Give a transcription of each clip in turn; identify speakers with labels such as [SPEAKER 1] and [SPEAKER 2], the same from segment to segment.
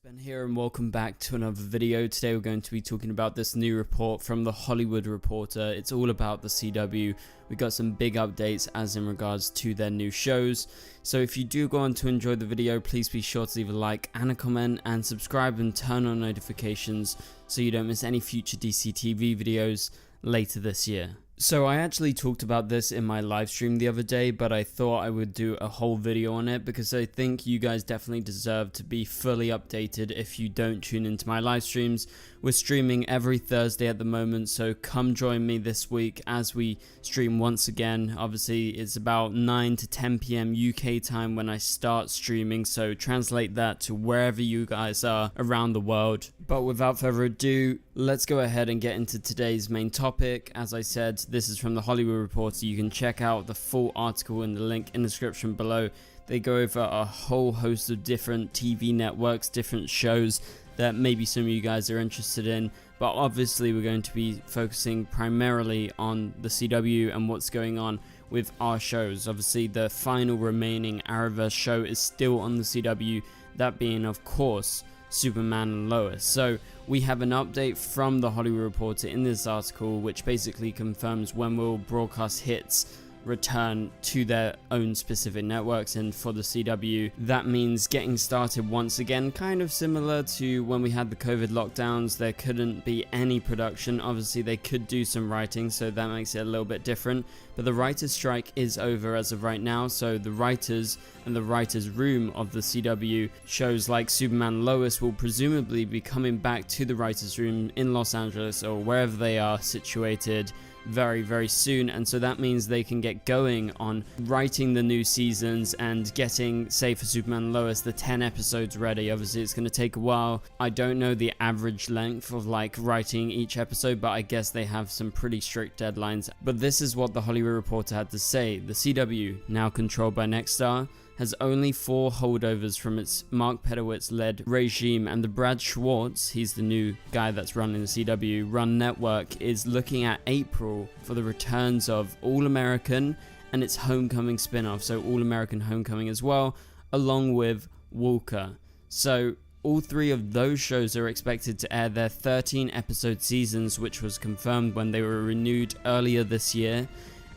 [SPEAKER 1] Ben here and welcome back to another video. Today we're going to be talking about this new report from the Hollywood Reporter. It's all about the CW. We got some big updates as in regards to their new shows. So if you do go on to enjoy the video, please be sure to leave a like and a comment and subscribe and turn on notifications so you don't miss any future DCTV videos later this year. So I actually talked about this in my live stream the other day, but I thought I would do a whole video on it because I think you guys definitely deserve to be fully updated if you don't tune into my live streams. We're streaming every Thursday at the moment, so come join me this week as we stream once again. Obviously it's about 9 to 10 PM UK time when I start streaming, so translate that to wherever you guys are around the world. But without further ado, let's go ahead and get into today's main topic. As I said, this is from the Hollywood Reporter. You can check out the full article in the link in the description below. They go over a whole host of different TV networks, different shows that maybe some of you guys are interested in, but obviously we're going to be focusing primarily on the CW and what's going on with our shows. Obviously the final remaining Arrowverse show is still on the CW, that being of course Superman and Lois. So we have an update from the Hollywood Reporter in this article which basically confirms when will broadcast hits return to their own specific networks, and for the CW that means getting started once again, kind of similar to when we had the COVID lockdowns. There couldn't be any production. Obviously they could do some writing, so that makes it a little bit different, but the writers' strike is over as of right now, so the writers and the writers' room of the CW shows like Superman and Lois will presumably be coming back to the writers' room in Los Angeles or wherever they are situated very soon, and so that means they can get going on writing the new seasons and getting, say for Superman and Lois, the 10 episodes ready. Obviously it's going to take a while. I don't know the average length of like writing each episode, but I guess they have some pretty strict deadlines. But this is what the Hollywood Reporter had to say. The CW, now controlled by Nexstar, has only 4 holdovers from its Mark Pedowitz-led regime, and the Brad Schwartz, he's the new guy that's running the CW run network, is looking at April for the returns of All American and its Homecoming spin-off, so All American Homecoming as well, along with Walker. So all 3 of those shows are expected to air their 13 episode seasons, which was confirmed when they were renewed earlier this year,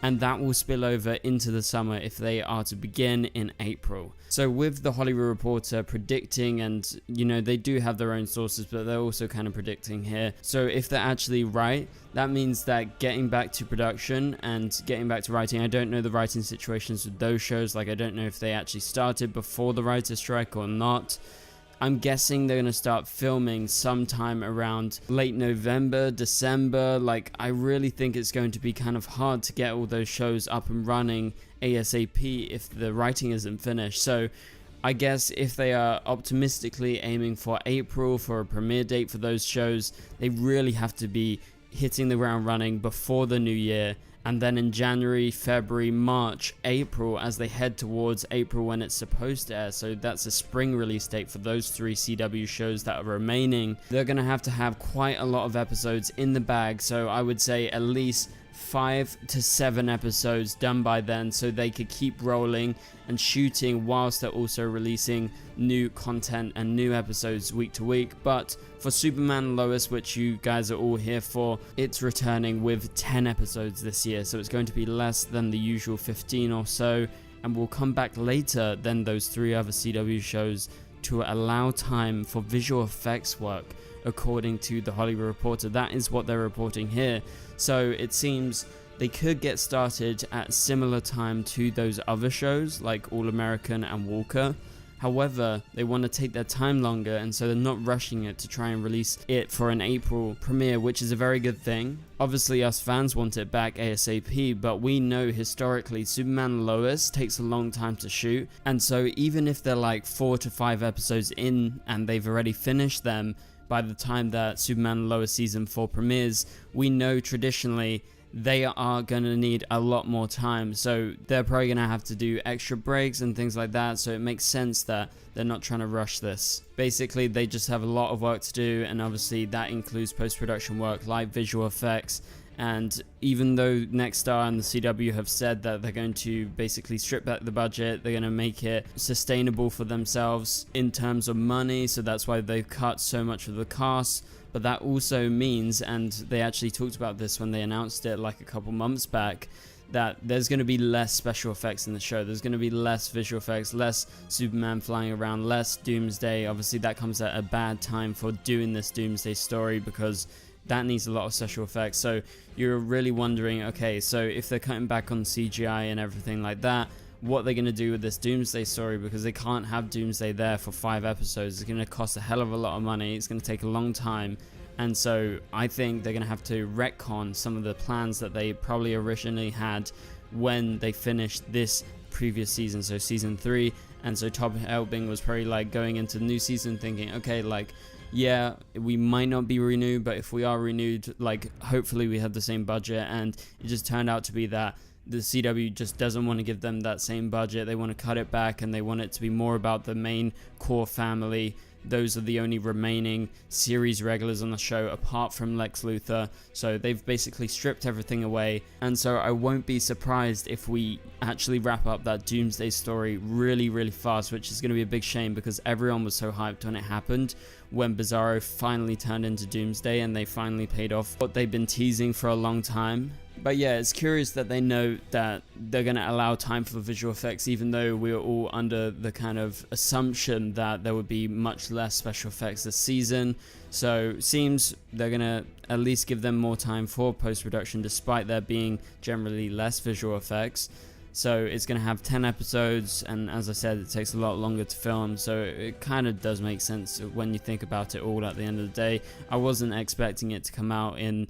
[SPEAKER 1] and that will spill over into the summer if they are to begin in April. So with the Hollywood Reporter predicting, and you know they do have their own sources, but they're also kind of predicting here, so if they're actually right, that means that getting back to production and getting back to writing, I don't know the writing situations with those shows, like I don't know if they actually started before the writer's strike or not. I'm guessing they're going to start filming sometime around late November, December. Like, I really think it's going to be kind of hard to get all those shows up and running ASAP if the writing isn't finished. So I guess if they are optimistically aiming for April for a premiere date for those shows, they really have to be hitting the ground running before the new year. And then in January, February, March, April, as they head towards April when it's supposed to air, so that's a spring release date for those 3 CW shows that are remaining, they're going to have quite a lot of episodes in the bag, so I would say at least 5 to 7 episodes done by then, so they could keep rolling and shooting whilst they're also releasing new content and new episodes week to week. But for Superman and Lois, which you guys are all here for, it's returning with 10 episodes this year, so it's going to be less than the usual 15 or so, and will come back later than those 3 other CW shows to allow time for visual effects work, according to the Hollywood Reporter. That is what they're reporting here. So it seems they could get started at similar time to those other shows like All American and Walker. However, they want to take their time longer, and so they're not rushing it to try and release it for an April premiere, which is a very good thing. Obviously us fans want it back ASAP, but we know historically Superman and Lois takes a long time to shoot, and so even if they're like 4 to 5 episodes in and they've already finished them by the time that Superman and Lois season 4 premieres, we know traditionally they are going to need a lot more time, so they're probably going to have to do extra breaks and things like that, so it makes sense that they're not trying to rush this. Basically they just have a lot of work to do, and obviously that includes post-production work like visual effects And even though Nexstar and the CW have said that they're going to basically strip back the budget, they're going to make it sustainable for themselves in terms of money, so that's why they've cut so much of the cast. But that also means, and they actually talked about this when they announced it like a couple months back, that there's going to be less special effects in the show. There's going to be less visual effects, less Superman flying around, less Doomsday. Obviously that comes at a bad time for doing this Doomsday story, because that needs a lot of special effects. So you're really wondering, okay, so if they're cutting back on CGI and everything like that, what they're going to do with this Doomsday story, because they can't have Doomsday there for 5 episodes. It's going to cost a hell of a lot of money. It's going to take a long time. And so I think they're going to have to retcon some of the plans that they probably originally had when they finished this previous season, so season 3. And so Todd Helbing was probably like going into the new season thinking, okay, like, yeah, we might not be renewed, but if we are renewed, like, hopefully we have the same budget. And it just turned out to be that the CW just doesn't want to give them that same budget. They want to cut it back, and they want it to be more about the main core family. Those are the only remaining series regulars on the show apart from Lex Luthor. So they've basically stripped everything away. And so I won't be surprised if we actually wrap up that Doomsday story really, really fast, which is going to be a big shame because everyone was so hyped when it happened, when Bizarro finally turned into Doomsday and they finally paid off what they've been teasing for a long time. But yeah, it's curious that they know that they're going to allow time for visual effects, even though we were all under the kind of assumption that there would be much less special effects this season. So it seems they're going to at least give them more time for post-production, despite there being generally less visual effects. So it's going to have 10 episodes, and as I said, it takes a lot longer to film, so it kind of does make sense when you think about it all at the end of the day. I wasn't expecting it to come out in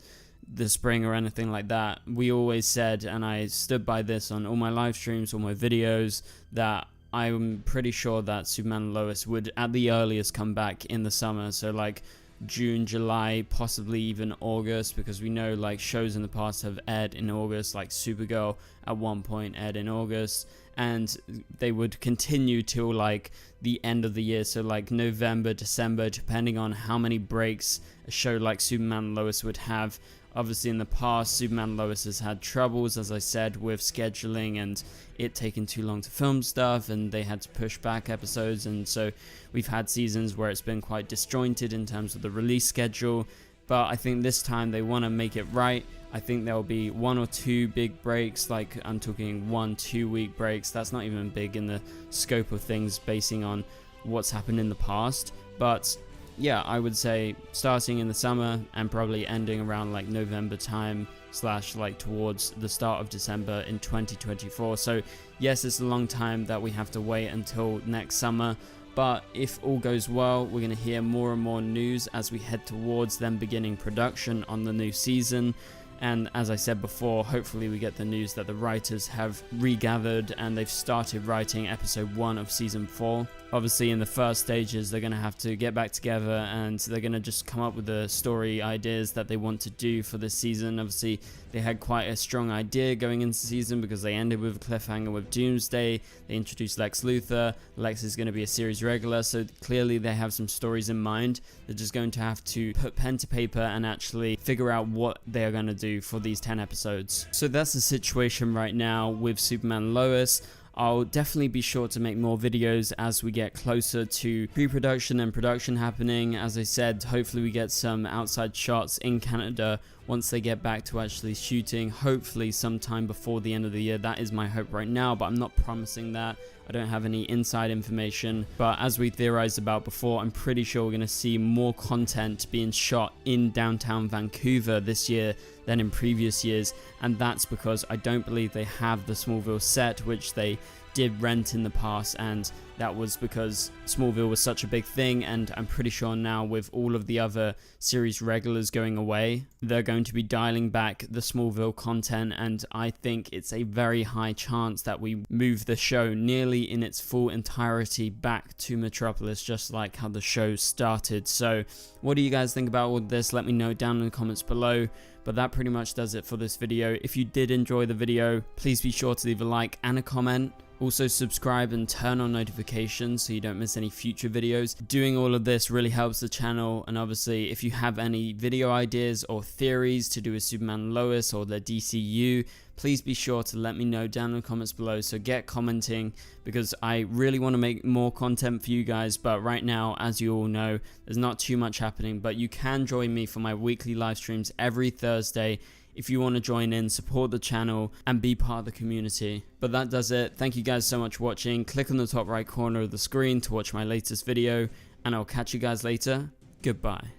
[SPEAKER 1] the spring or anything like that. We always said, and I stood by this on all my live streams, all my videos, that I'm pretty sure that Superman and Lois would at the earliest come back in the summer, so like June, July, possibly even August, because we know like shows in the past have aired in August, like Supergirl at one point aired in August, and they would continue till like the end of the year, so like November, December, depending on how many breaks a show like Superman and Lois would have. Obviously in the past, Superman and Lois has had troubles, as I said, with scheduling and it taking too long to film stuff, and they had to push back episodes, and so we've had seasons where it's been quite disjointed in terms of the release schedule. But I think this time they want to make it right. I think there will be 1 or 2 big breaks, like I'm talking 1-2 week breaks. That's not even big in the scope of things basing on what's happened in the past. But yeah, I would say starting in the summer and probably ending around like November time / like towards the start of December in 2024. So yes, it's a long time that we have to wait until next summer, but if all goes well, we're going to hear more and more news as we head towards them beginning production on the new season. And as I said before, hopefully we get the news that the writers have regathered and they've started writing episode 1 of season 4. Obviously in the first stages they're going to have to get back together and they're going to just come up with the story ideas that they want to do for this season. Obviously they had quite a strong idea going into the season because they ended with a cliffhanger with Doomsday. They introduced Lex Luthor. Lex is going to be a series regular, so clearly they have some stories in mind. They're just going to have to put pen to paper and actually figure out what they are going to do for these 10 episodes. So that's the situation right now with Superman and Lois. I'll definitely be sure to make more videos as we get closer to pre-production and production happening. As I said, hopefully we get some outside shots in Canada once they get back to actually shooting, hopefully sometime before the end of the year. That is my hope right now, but I'm not promising that. I don't have any inside information, but as we theorized about before, I'm pretty sure we're going to see more content being shot in downtown Vancouver this year than in previous years, and that's because I don't believe they have the Smallville set, which they did rent in the past, and that was because Smallville was such a big thing. And I'm pretty sure now with all of the other series regulars going away, they're going to be dialing back the Smallville content, and I think it's a very high chance that we move the show nearly in its full entirety back to Metropolis, just like how the show started. So what do you guys think about all this? Let me know down in the comments below. But that pretty much does it for this video. If you did enjoy the video, please be sure to leave a like and a comment. Also subscribe and turn on notifications so you don't miss any future videos. Doing all of this really helps the channel, and obviously if you have any video ideas or theories to do with Superman and Lois or the DCEU, please be sure to let me know down in the comments below. So get commenting, because I really want to make more content for you guys, but right now, as you all know, there's not too much happening. But you can join me for my weekly live streams every Thursday if you want to join in, support the channel, and be part of the community. But that does it. Thank you guys so much for watching. Click on the top right corner of the screen to watch my latest video, and I'll catch you guys later. Goodbye.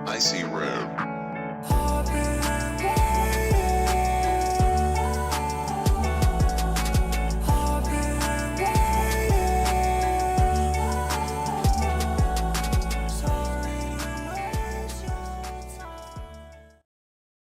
[SPEAKER 2] I see red.